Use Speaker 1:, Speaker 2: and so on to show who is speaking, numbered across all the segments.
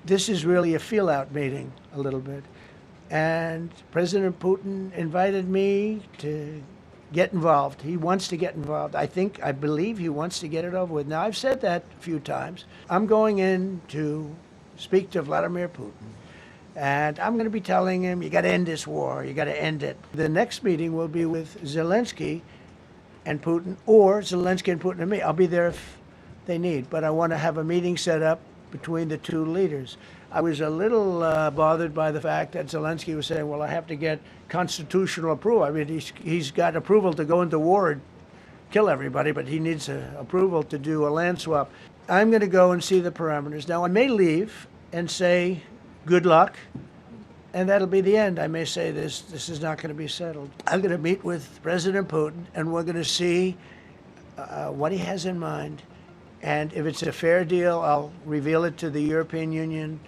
Speaker 1: this is really a feel-out meeting a little bit. And President Putin invited me to get involved. He wants to get involved. I believe he wants to get it over with. Now, I've said that a few times. I'm going in to speak to Vladimir Putin. And I'm going to be telling him, you got to end this war. You got to end it. The next meeting will be with Zelensky and Putin, or Zelensky and Putin and me. I'll be there if they need. But I want to have a meeting set up between the two leaders. I was a little bothered by the fact that Zelensky was saying, well, I have to get constitutional approval. I mean, he's got approval to go into war and kill everybody, but he needs approval to do a land swap. I'm going to go and see the parameters. Now, I may leave and say, good luck, and that'll be the end. I may say this is not going to be settled. I'm going to meet with President Putin, and we're going to see what he has in mind. And if it's a fair deal, I'll reveal it to the European Union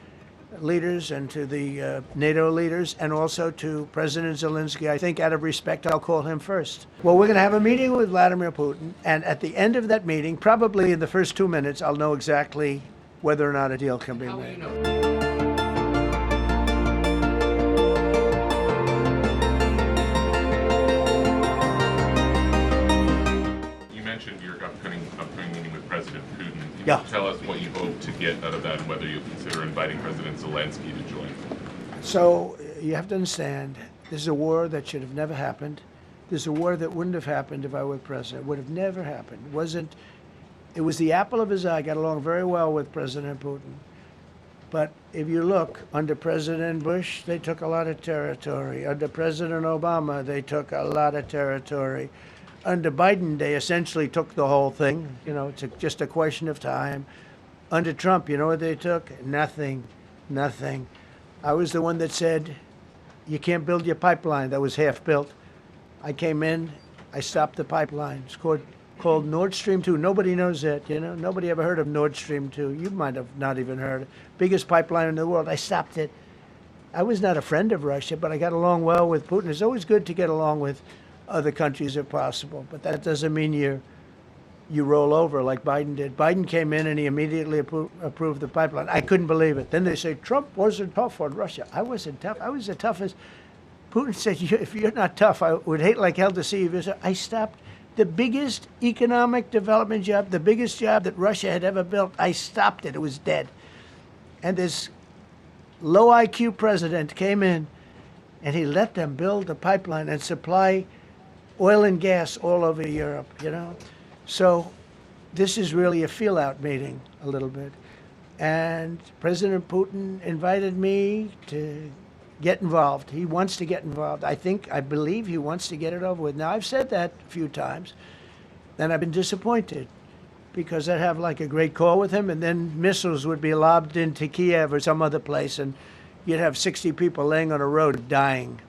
Speaker 1: leaders and to the NATO leaders and also to President Zelensky. I think out of respect, I'll call him first. Well, we're going to have a meeting with Vladimir Putin, and at the end of that meeting, probably in the first 2 minutes, I'll know exactly whether or not a deal can be made.
Speaker 2: You mentioned your upcoming meeting with President Putin.
Speaker 1: Yeah.
Speaker 2: Can you tell us what you hope to get out of that and whether you'll consider inviting President Zelensky to join?
Speaker 1: So you have to understand, this is a war that should have never happened. This is a war that wouldn't have happened if I were president. It would have never happened. It was the apple of his eye. I got along very well with President Putin. But if you look, under President Bush, they took a lot of territory. Under President Obama, they took a lot of territory. Under Biden, they essentially took the whole thing. You know, it's just a question of time. Under Trump, you know what they took? Nothing. I was the one that said, you can't build your pipeline. That was half built. I came in, I stopped the pipeline. It's called Nord Stream 2. Nobody knows that, you know. Nobody ever heard of Nord Stream 2. You might have not even heard it. Biggest pipeline in the world. I stopped it. I was not a friend of Russia, but I got along well with Putin. It's always good to get along with other countries if possible, but that doesn't mean you roll over like Biden did. Biden came in and he immediately approved the pipeline. I couldn't believe it. Then they say Trump wasn't tough on Russia. I wasn't tough. I was the toughest. Putin said, if you're not tough, I would hate like hell to see you. I stopped the biggest economic development job, the biggest job that Russia had ever built. I stopped it. It was dead. And this low IQ president came in and he let them build the pipeline and supply oil and gas all over Europe, you know. So this is really a feel-out meeting a little bit. And President Putin invited me to get involved. He wants to get involved. I believe he wants to get it over with. Now, I've said that a few times, and I've been disappointed because I'd have like a great call with him, and then missiles would be lobbed into Kiev or some other place, and you'd have 60 people laying on a road dying.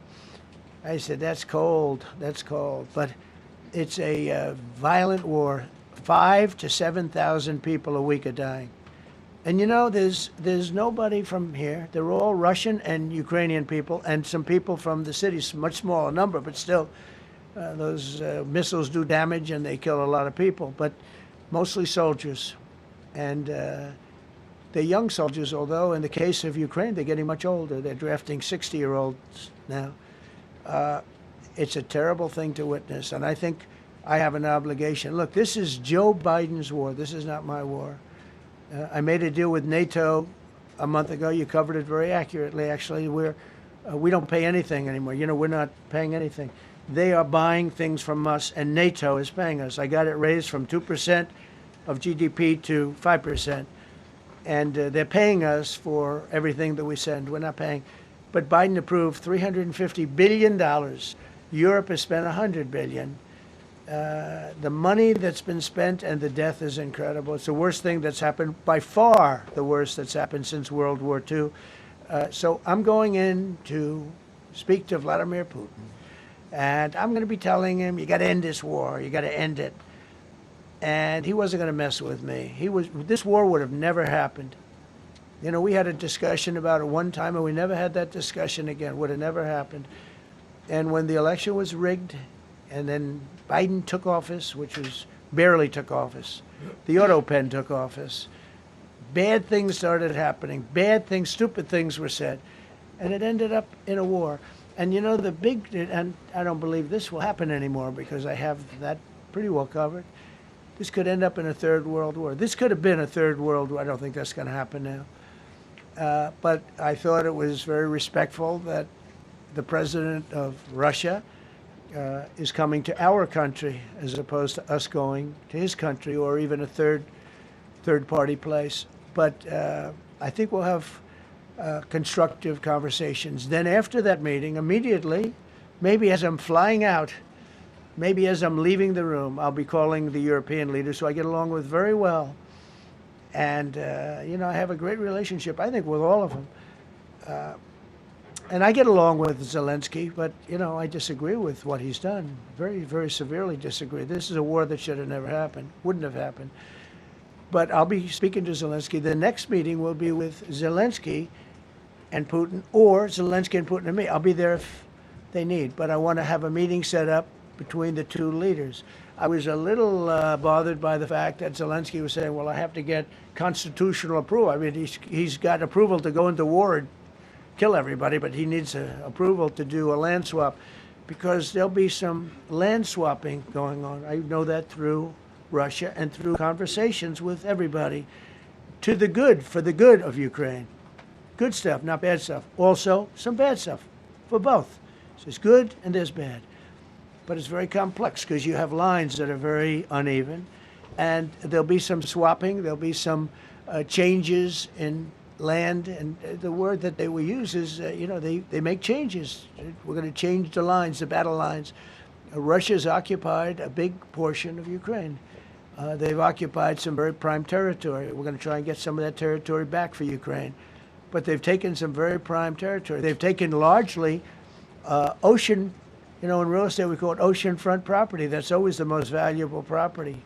Speaker 1: I said, that's cold, but it's a violent war. 5,000 to 7,000 people a week are dying. And you know, there's nobody from here. They're all Russian and Ukrainian people, and some people from the cities, much smaller number, but still, those missiles do damage and they kill a lot of people, but mostly soldiers. And they're young soldiers, although in the case of Ukraine, they're getting much older. They're drafting 60-year-olds now. It's a terrible thing to witness, and I think I have an obligation. Look, this is Joe Biden's war. This is not my war. I made a deal with NATO a month ago. You covered it very accurately, actually. We don't pay anything anymore. You know, we're not paying anything. They are buying things from us, and NATO is paying us. I got it raised from 2% of GDP to 5%, and they're paying us for everything that we send. We're not paying. But Biden approved $350 billion. Europe has spent $100 billion. The money that's been spent and the death is incredible. It's the worst thing that's happened, by far the worst that's happened since World War II. So I'm going in to speak to Vladimir Putin. And I'm going to be telling him, you got to end this war. You got to end it. And he wasn't going to mess with me. This war would have never happened. You know, we had a discussion about it one time, and we never had that discussion again. Would have never happened. And when the election was rigged, and then Biden took office, which was barely took office, the auto pen took office, Bad things started happening. Bad things, stupid things were said. And it ended up in a war. And you know, and I don't believe this will happen anymore because I have that pretty well covered. This could end up in a third world war. This could have been a third world war. I don't think that's going to happen now. But I thought it was very respectful that the president of Russia is coming to our country as opposed to us going to his country or even a third party place. But I think we'll have constructive conversations. Then after that meeting, immediately, maybe as I'm flying out, maybe as I'm leaving the room, I'll be calling the European leaders who I get along with very well. And, you know, I have a great relationship, I think, with all of them. And I get along with Zelensky, but, you know, I disagree with what he's done. Very, very severely disagree. This is a war that should have never happened, wouldn't have happened. But I'll be speaking to Zelensky. The next meeting will be with Zelensky and Putin, or Zelensky and Putin and me. I'll be there if they need, but I want to have a meeting set up between the two leaders. I was a little bothered by the fact that Zelensky was saying, well, I have to get constitutional approval. I mean, he's got approval to go into war and kill everybody, but he needs approval to do a land swap because there'll be some land swapping going on. I know that through Russia and through conversations with everybody to the good, for the good of Ukraine. Good stuff, not bad stuff. Also, some bad stuff for both. So there's good and there's bad. But it's very complex because you have lines that are very uneven. And there'll be some swapping. There'll be some changes in land. And the word that they will use is, you know, they make changes. We're going to change the lines, the battle lines. Russia's occupied a big portion of Ukraine. They've occupied some very prime territory. We're going to try and get some of that territory back for Ukraine. But they've taken some very prime territory. They've taken largely ocean, you know, in real estate we call it oceanfront property. That's always the most valuable property.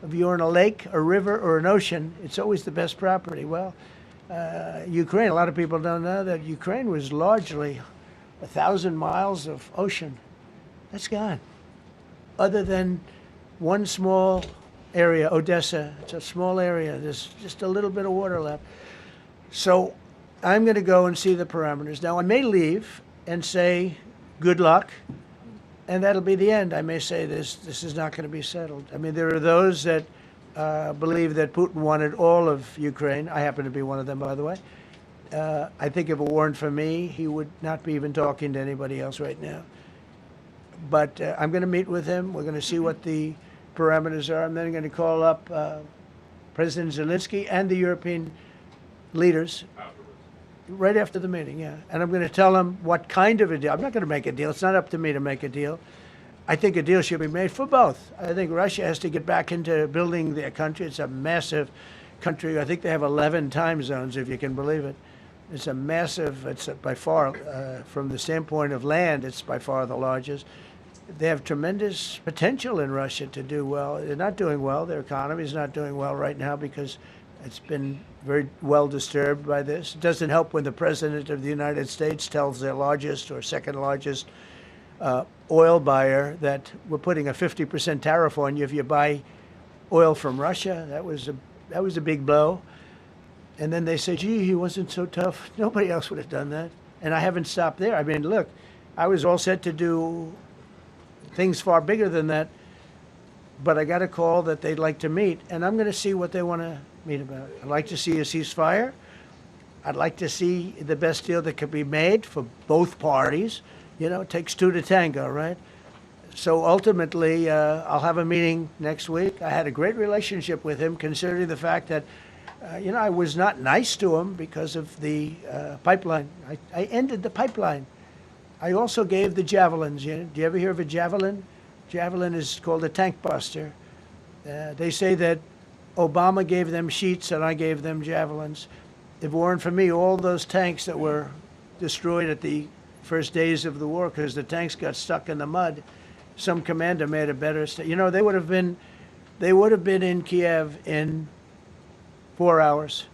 Speaker 1: If you're in a lake, a river, or an ocean, it's always the best property. Well, Ukraine, a lot of people don't know that Ukraine was largely 1,000 miles of ocean. That's gone. Other than one small area, Odessa, it's a small area. There's just a little bit of water left. So I'm going to go and see the parameters. Now, I may leave and say, good luck, and that'll be the end. I may say this is not going to be settled. I mean, there are those that believe that Putin wanted all of Ukraine. I happen to be one of them, by the way. I think if it weren't for me, he would not be even talking to anybody else right now. But I'm going to meet with him. We're going to see what the parameters are. I'm then going to call up President Zelensky and the European leaders right after the meeting, yeah. And I'm going to tell them what kind of a deal. I'm not going to make a deal. It's not up to me to make a deal. I think a deal should be made for both. I think Russia has to get back into building their country. It's a massive country. I think they have 11 time zones, if you can believe it. It's a massive, it's by far, from the standpoint of land, it's by far the largest. They have tremendous potential in Russia to do well. They're not doing well. Their economy is not doing well right now because it's been very well disturbed by this. It doesn't help when the President of the United States tells their largest or second largest oil buyer that we're putting a 50% tariff on you if you buy oil from Russia. That was a big blow. And then they say, gee, he wasn't so tough. Nobody else would have done that. And I haven't stopped there. I mean, look, I was all set to do things far bigger than that, but I got a call that they'd like to meet, and I'm going to see what they want to meet about. I'd like to see a ceasefire. I'd like to see the best deal that could be made for both parties. You know, it takes two to tango, right? So ultimately, I'll have a meeting next week. I had a great relationship with him, considering the fact that, you know, I was not nice to him because of the pipeline. I ended the pipeline. I also gave the javelins. Do you ever hear of a javelin? Javelin is called a tank buster. They say that Obama gave them sheets and I gave them javelins. If it weren't for me, all those tanks that were destroyed at the first days of the war because the tanks got stuck in the mud, some commander made a better you know, they would have been in Kiev in 4 hours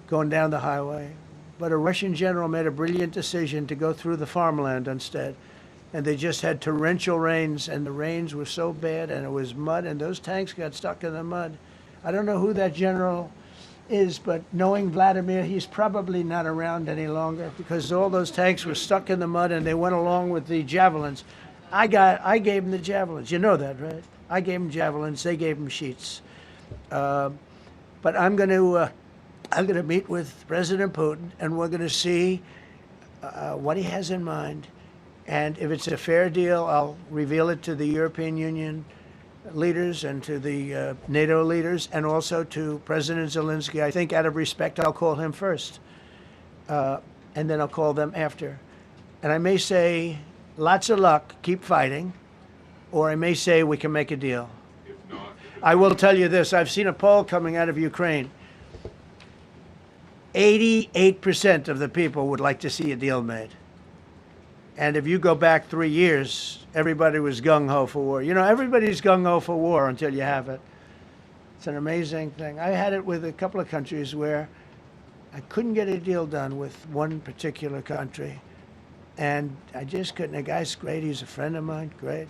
Speaker 1: going down the highway. But a Russian general made a brilliant decision to go through the farmland instead. And they just had torrential rains, and the rains were so bad, and it was mud, and those tanks got stuck in the mud. I don't know who that general is, but knowing Vladimir, he's probably not around any longer because all those tanks were stuck in the mud and they went along with the javelins. I gave them the javelins. You know that, right? I gave them javelins. They gave them sheets. But I'm going to meet with President Putin, and we're going to see what he has in mind. And if it's a fair deal, I'll reveal it to the European Union leaders and to the NATO leaders and also to President Zelensky. I think out of respect, I'll call him first. And then I'll call them after. And I may say, lots of luck, keep fighting. Or I may say we can make a deal.
Speaker 2: If not,
Speaker 1: I will tell you this. I've seen a poll coming out of Ukraine. 88% of the people would like to see a deal made. And if you go back 3 years, everybody was gung-ho for war. You know, everybody's gung-ho for war until you have it. It's an amazing thing. I had it with a couple of countries where I couldn't get a deal done with one particular country. And I just couldn't. The guy's great. He's a friend of mine. Great.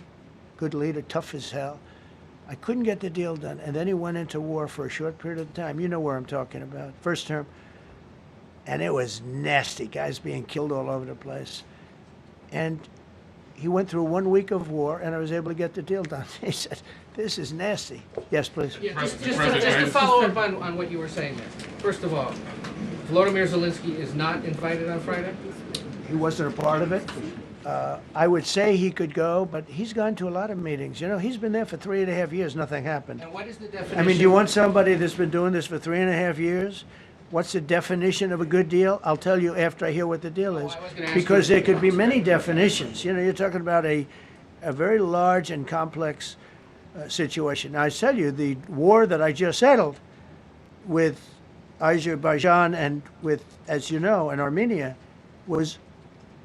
Speaker 1: Good leader. Tough as hell. I couldn't get the deal done. And then he went into war for a short period of time. You know where I'm talking about. First term. And it was nasty. Guys being killed all over the place. And he went through 1 week of war, and I was able to get the deal done. He said, this is nasty. Yes, please.
Speaker 3: Yeah, just to follow up on what you were saying there. First of all, Volodymyr Zelensky is not invited on Friday?
Speaker 1: He wasn't a part of it. I would say he could go, but he's gone to a lot of meetings. You know, he's been there for 3.5 years. Nothing happened.
Speaker 3: And what is the definition?
Speaker 1: I mean, do you want somebody that's been doing this for 3.5 years? What's the definition of a good deal? I'll tell you after I hear what the deal is. Because there could be many definitions. You know, you're talking about a very large and complex situation. Now, I tell you, the war that I just settled with Azerbaijan and with, as you know, and Armenia was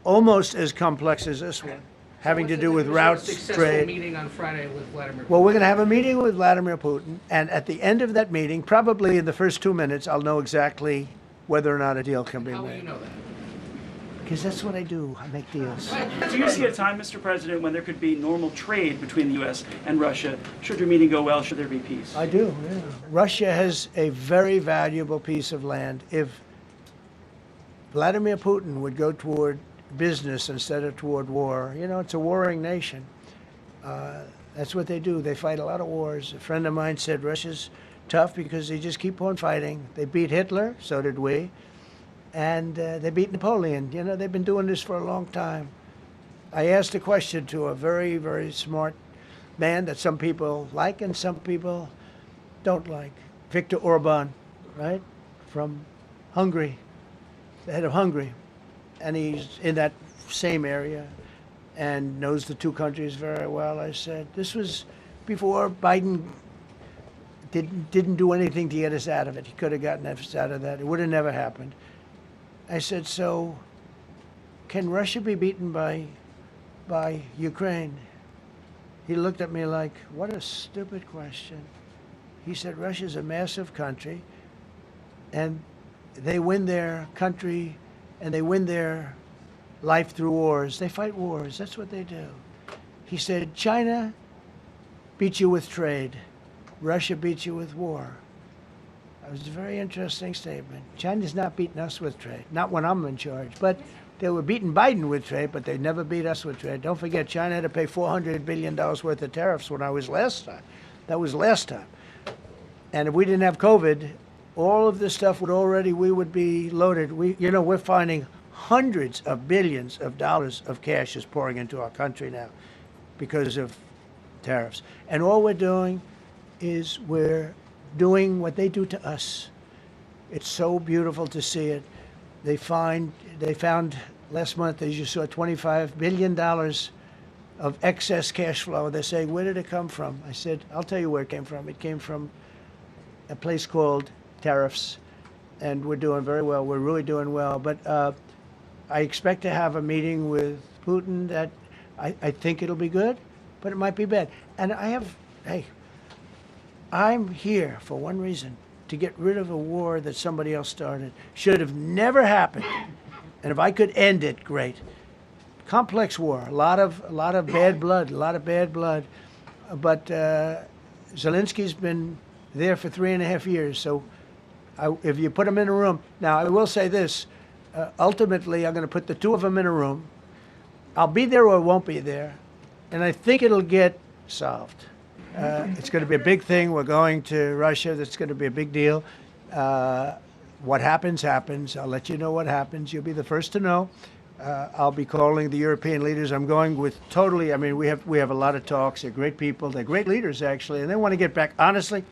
Speaker 1: almost as complex as this one, having to do with routes, trade.
Speaker 3: Meeting on Friday with Vladimir Putin.
Speaker 1: Well, we're going to have a meeting with Vladimir Putin, and at the end of that meeting, probably in the first 2 minutes, I'll know exactly whether or not a deal can be
Speaker 3: How will you
Speaker 1: made.
Speaker 3: know that?
Speaker 1: Because that's what I do. I make deals.
Speaker 4: Do you see a time, Mr. President, when there could be normal trade between the U.S. and Russia? Should your meeting go well, should there be peace?
Speaker 1: I do, yeah. Russia has a very valuable piece of land. If Vladimir Putin would go toward business instead of toward war, you know, it's a warring nation. That's what they do. They fight a lot of wars. A friend of mine said Russia's tough because they just keep on fighting. They beat Hitler, so did we. And they beat Napoleon. You know, they've been doing this for a long time. I asked a question to a very, very smart man that some people like and some people don't like. Viktor Orban, right? From Hungary, the head of Hungary. And he's in that same area and knows the two countries very well. I said, this was before Biden didn't do anything to get us out of it. He could have gotten us out of that. It would have never happened. I said, so can Russia be beaten by Ukraine? He looked at me like, what a stupid question. He said, Russia's a massive country, and they win their country and they win their life through wars. They fight wars. That's what they do. He said, China beats you with trade. Russia beats you with war. That was a very interesting statement. China's not beating us with trade. Not when I'm in charge. But they were beating Biden with trade, but they never beat us with trade. Don't forget, China had to pay $400 billion worth of tariffs when I was last time. That was last time. And if we didn't have COVID, all of this stuff we would be loaded. We're finding hundreds of billions of dollars of cash is pouring into our country now because of tariffs. And all we're doing is we're doing what they do to us. It's so beautiful to see it. They found last month, as you saw, $25 billion of excess cash flow. They're saying, where did it come from? I said, I'll tell you where it came from. It came from a place called tariffs, and we're doing very well. We're really doing well. But I expect to have a meeting with Putin that I think it'll be good, but it might be bad. And I'm here for one reason, to get rid of a war that somebody else started. Should have never happened. And if I could end it, great. Complex war, a lot of bad blood, But Zelensky's been there for 3.5 years, so If you put them in a room, now I will say this: ultimately, I'm going to put the two of them in a room. I'll be there or won't be there, and I think it'll get solved. It's going to be a big thing. We're going to Russia. That's going to be a big deal. What happens, happens. I'll let you know what happens. You'll be the first to know. I'll be calling the European leaders. I'm going with totally. I mean, we have a lot of talks. They're great people. They're great leaders, actually, and they want to get back. Honestly,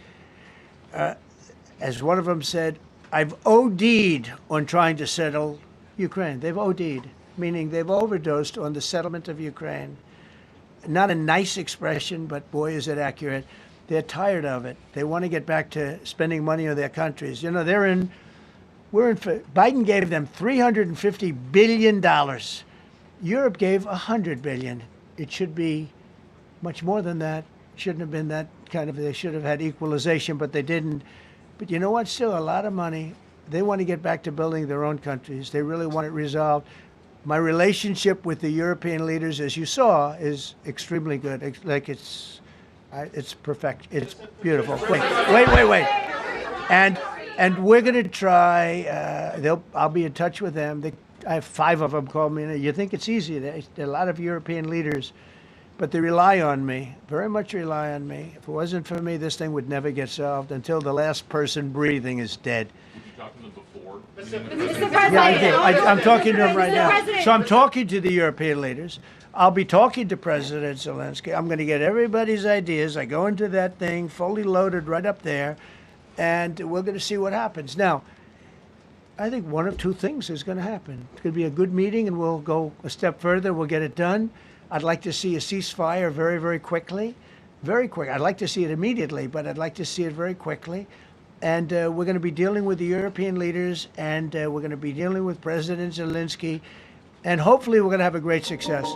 Speaker 1: as one of them said, I've OD'd on trying to settle Ukraine. They've OD'd, meaning they've overdosed on the settlement of Ukraine. Not a nice expression, but boy, is it accurate. They're tired of it. They want to get back to spending money on their countries. You know, Biden gave them $350 billion. Europe gave $100 billion. It should be much more than that. Shouldn't have been that kind of, they should have had equalization, but they didn't. But you know what? Still a lot of money. They want to get back to building their own countries. They really want it resolved. My relationship with the European leaders, as you saw, is extremely good. Like it's perfect. It's beautiful. Wait. And we're going to try. I'll be in touch with them. I have 5 of them call me. You think it's easy? There are a lot of European leaders, but they rely on me. Very much rely on me. If it wasn't for me, this thing would never get solved until the last person breathing is dead.
Speaker 2: Did you talk to them before?
Speaker 5: Mr. President.
Speaker 1: Yeah, I did. I'm talking to them right now. So I'm talking to the European leaders. I'll be talking to President Zelensky. I'm going to get everybody's ideas. I go into that thing fully loaded right up there, and we're going to see what happens. Now, I think one of 2 things is going to happen. It's going to be a good meeting, and we'll go a step further. We'll get it done. I'd like to see a ceasefire very, very quickly. Very quick. I'd like to see it immediately, but I'd like to see it very quickly. And we're going to be dealing with the European leaders, and we're going to be dealing with President Zelensky, and hopefully we're going to have a great success.